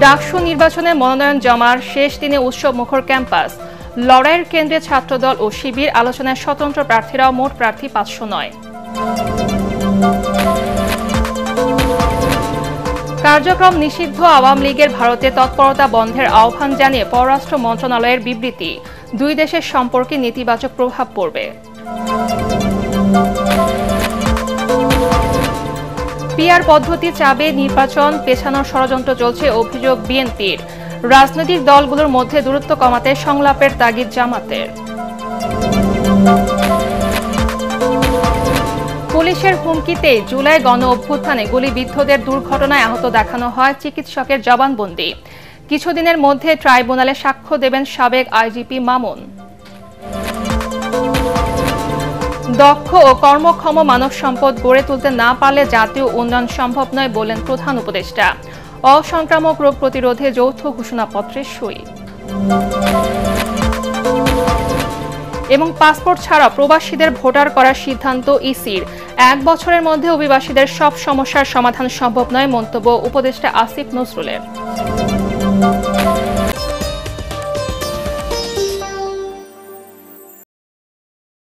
ডাকসু নির্বাচনে মনোনয়ন জমার শেষ দিনে উৎসব মুখর ক্যাম্পাস। লড়াইয়ের কেন্দ্রে ছাত্রদল ও শিবির, আলোচনায় স্বতন্ত্র প্রার্থীরাও, মোট প্রার্থী 509। কার্যক্রম নিষিদ্ধ আওয়ামী লীগের ভারতে তৎপরতা বন্ধের আহ্বান জানিয়ে পররাষ্ট্র মন্ত্রণালয়ের বিবৃতি, দুই দেশের সম্পর্কে নেতিবাচক প্রভাব পড়বে। পিআর পদ্ধতি চাবে নির্বাচন পেছানোর ষড়যন্ত্র চলছে, অভিযোগ বিএনপির। রাজনৈতিক দলগুলোর মধ্যে দূরত্ব কমাতে সংলাপের তাগিদ জামাতের। পুলিশের হুমকিতে জুলাই গণ অভ্যুত্থানে গুলিবিদ্ধদের দুর্ঘটনায় আহত দেখানো হয় চিকিৎসকের জবানবন্দি। কিছুদিনের মধ্যে ট্রাইব্যুনালে সাক্ষ্য দেবেন সাবেক আইজিপি মামুন। দক্ষ ও কর্মক্ষম মানব সম্পদ গড়ে তুলতে না পারলে জাতীয় উন্নয়ন সম্ভব নয় বলেন প্রধান উপদেষ্টা। অসংক্রামক রোগ প্রতিরোধে যৌথ ঘোষণাপত্রে সই। এবং পাসপোর্ট ছাড়া প্রবাসীদের ভোটার করার সিদ্ধান্ত ইসির। 1 বছরের মধ্যে অভিবাসীদের সব সমস্যার সমাধান সম্ভব নয়, মন্তব্য উপদেষ্টা আসিফ নজরুলের।